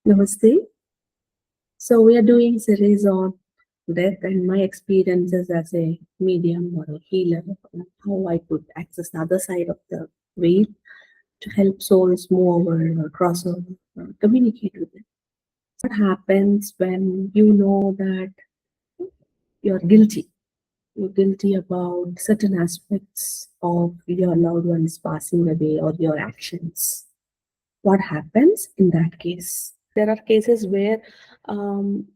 Namaste. So we are doing series on death and my experiences as a medium or a healer, how I could access the other side of the wave to help souls move over or cross over or communicate with them. What happens when you know that you're guilty? You're guilty about certain aspects of your loved ones passing away or your actions. What happens in that case? There are cases where um,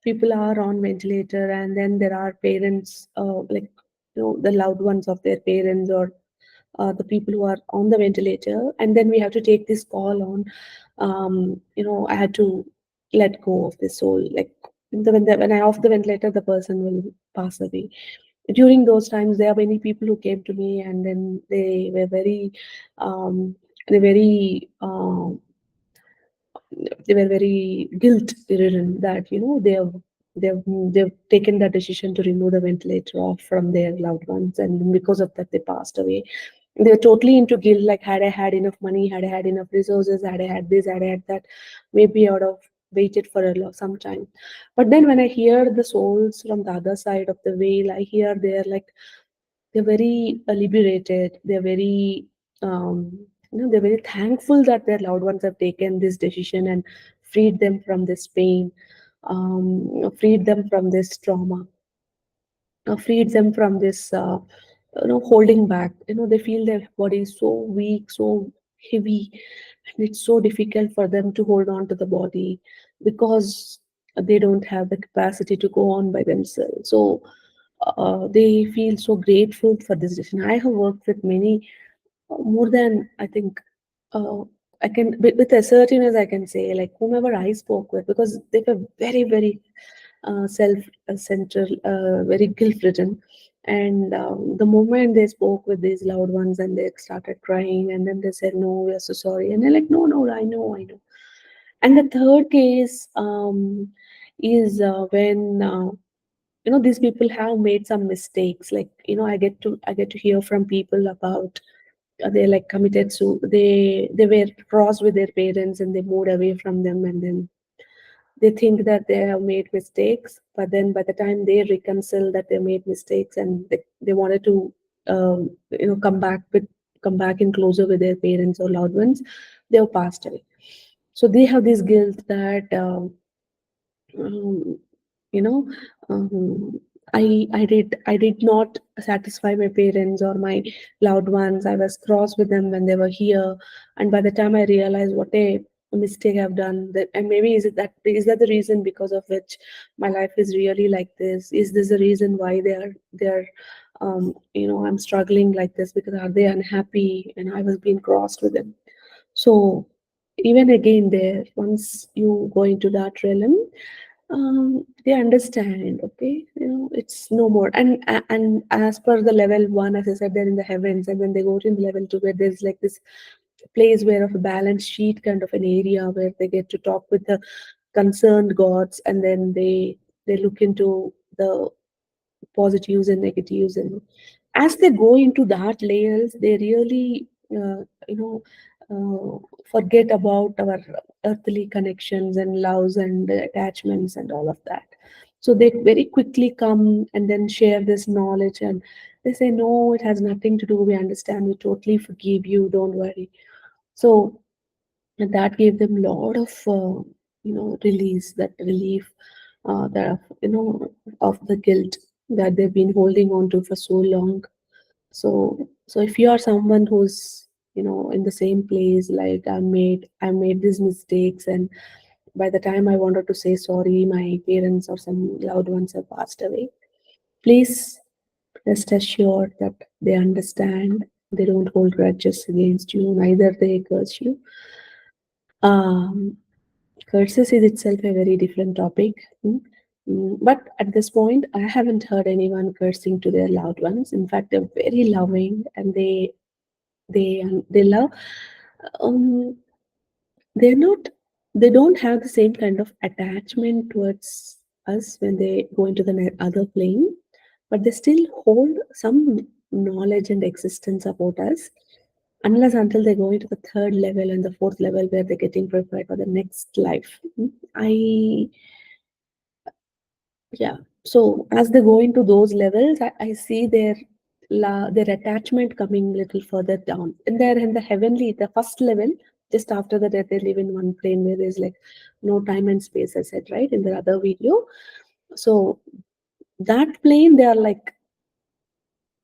people are on ventilator, and then there are parents, the loved ones of their parents, or the people who are on the ventilator, and then we have to take this call on. I had to let go of the soul. Like when I off the ventilator, the person will pass away. During those times, there are many people who came to me, and then um, they very they were very guilt ridden that they've they've taken that decision to remove the ventilator off from their loved ones, and because of that they passed away. They're totally into guilt, like had I had enough money, had I had enough resources, had I had this, had I had that, maybe I would have waited for some time. But then when I hear the souls from the other side of the veil, I hear they're very liberated. They're very they're very thankful that their loved ones have taken this decision and freed them from this pain, freed them from this trauma, freed them from this holding back. They feel their body is so weak, so heavy, and it's so difficult for them to hold on to the body because they don't have the capacity to go on by themselves. So they feel so grateful for this decision. I have worked with many, more than I think uh, I can, with assertiveness, I can say, like whomever I spoke with, because they were very, very self-centered, very guilt-ridden. And the moment they spoke with these loved ones and they started crying, and then they said, "No, we are so sorry," and they're like, "No, no, I know, I know." And the third case is when these people have made some mistakes. Like I get to hear from people about they like committed so they were cross with their parents and they moved away from them, and then they think that they have made mistakes, but then by the time they reconcile that they made mistakes, and they wanted to come back in closer with their parents or loved ones, they have passed away. So they have this guilt that um, you know um, I did not satisfy my parents or my loved ones. I was cross with them when they were here, and by the time I realized what a mistake I've done, that, and maybe is that the reason because of which my life is really like this? Is this the reason why they're I'm struggling like this? Because are they unhappy and I was being crossed with them? So even again, there, once you go into that realm, they understand. Okay, it's no more. And as per the level one, as I said, they're in the heavens, and then they go to the level two, where there's like this place where of a balance sheet kind of an area where they get to talk with the concerned gods, and then they look into the positives and negatives, and as they go into that layers, they really forget about our earthly connections and loves and attachments and all of that. So they very quickly come and then share this knowledge, and they say, "No, it has nothing to do, we understand, we totally forgive you, don't worry." So and that gave them a lot of release, that relief, that of the guilt that they've been holding on to for so long. So if you are someone who's in the same place, like I made these mistakes, and by the time I wanted to say sorry, my parents or some loved ones have passed away, please rest assured that they understand. They don't hold grudges against you, neither they curse you. um, Curses is itself a very different topic. But at this point, I haven't heard anyone cursing to their loved ones. In fact, they're very loving, and they love. Um, they're not. They don't have the same kind of attachment towards us when they go into the other plane, but they still hold some knowledge and existence about us. unless until they go into the third level and the fourth level where they're getting prepared for the next life. I Yeah. So as they go into those levels, I see their attachment coming little further down. And they're in the heavenly, the first level. Just after that, they live in one plane where there's like no time and space, I said, right, in the other video. So that plane, they're like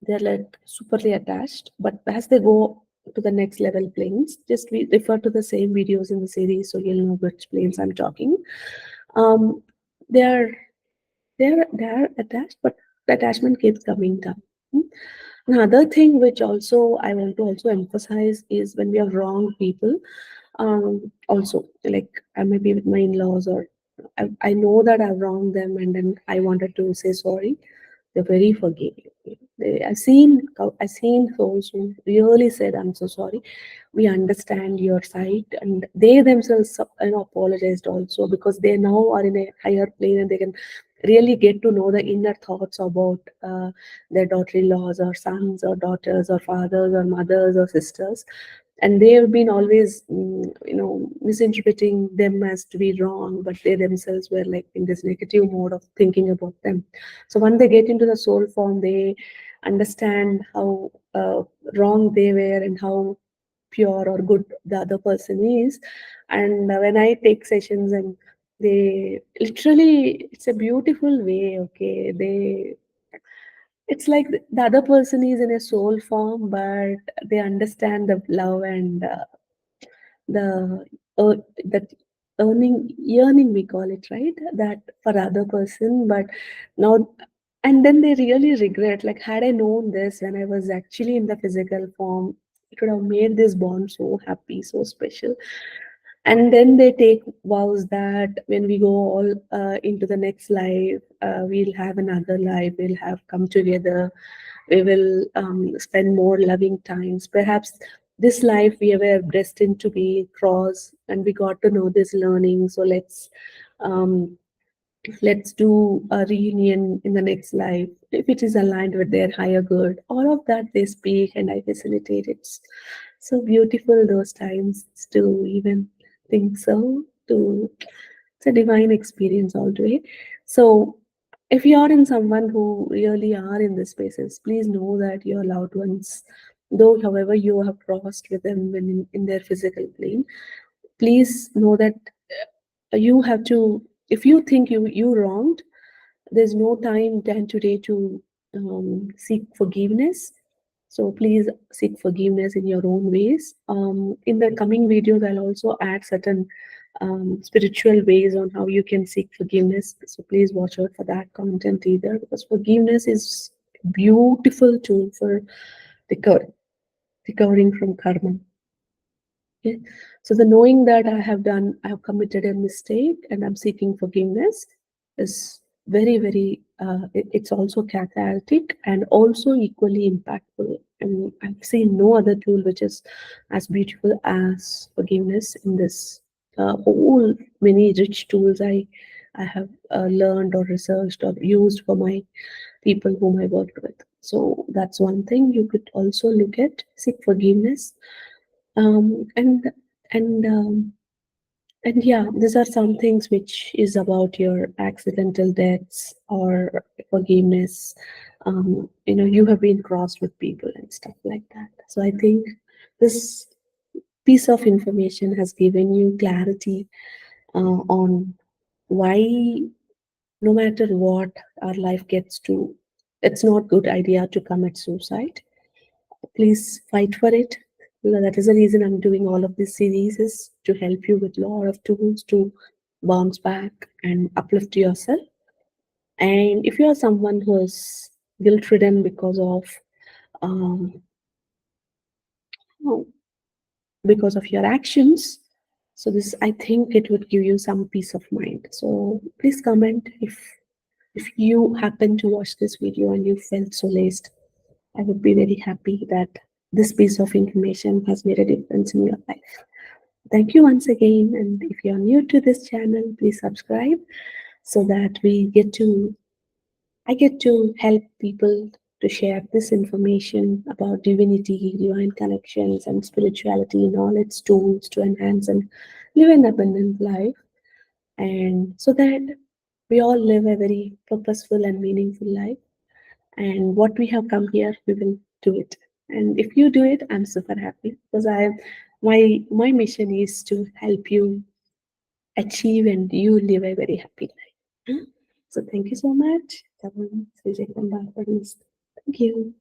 superly attached. But as they go to the next level planes, just we refer to the same videos in the series so you'll know which planes I'm talking. Um, they're they're attached, but the attachment keeps coming down. Hmm. Another thing which also I want to also emphasize is when we are wrong people. Also, like I may be with my in-laws, or I know that I've wronged them, and then I wanted to say sorry. They're very forgiving. I've seen those who really said, "I'm so sorry. We understand your side," and they themselves, apologized also because they now are in a higher plane and they can really get to know the inner thoughts about their daughter-in-laws or sons or daughters or fathers or mothers or sisters, and they have been always misinterpreting them as to be wrong, but they themselves were like in this negative mode of thinking about them. So when they get into the soul form, they understand how wrong they were and how pure or good the other person is. And when I take sessions, and they literally, it's a beautiful way, okay, it's like the other person is in a soul form, but they understand the love and the that yearning, we call it, right, that for other person. But now, and then they really regret, like, had I known this when I was actually in the physical form, it would have made this bond so happy, so special. And then they take vows that when we go all into the next life, we'll have another life, we'll have come together, we will spend more loving times. Perhaps this life we were destined to be cross, and we got to know this learning. So um, let's do a reunion in the next life if it is aligned with their higher good. All of that they speak, and I facilitate. It's so beautiful those times to even think so. To It's a divine experience all the way. So if you are in someone who really are in these spaces, please know that your loved ones, though however you have crossed with them when in their physical plane, please know that you have to, if you think you wronged, there's no time than today to seek forgiveness. So please seek forgiveness in your own ways. In the coming videos, I'll also add certain spiritual ways on how you can seek forgiveness. So please watch out for that content either, because forgiveness is a beautiful tool for recovering from karma. Okay. So the knowing that I have committed a mistake and I'm seeking forgiveness is very, very, it's also cathartic and also equally impactful. And I've seen no other tool which is as beautiful as forgiveness in this whole many rich tools I have learned or researched or used for my people whom I worked with. So that's one thing you could also look at, seek forgiveness. Um, and and and yeah, these are some things which is about your accidental deaths or forgiveness. You have been crossed with people and stuff like that. So I think this piece of information has given you clarity on why, no matter what our life gets to, it's not good idea to commit suicide. Please fight for it. That is the reason I'm doing all of this series, is to help you with a lot of tools to bounce back and uplift yourself. And if you are someone who is guilt ridden um, oh, because of your actions, so this, I think it would give you some peace of mind. So please comment if you happen to watch this video and you felt solaced. I would be very happy that this piece of information has made a difference in your life. Thank you once again. And if you're new to this channel, please subscribe so that I get to help people to share this information about divinity, divine connections, and spirituality, knowledge, tools to enhance and live an abundant life. And so that we all live a very purposeful and meaningful life. And what we have come here, we will do it. And if you do it, I'm super happy because my mission is to help you achieve and you live a very happy life. So thank you so much. Thank you.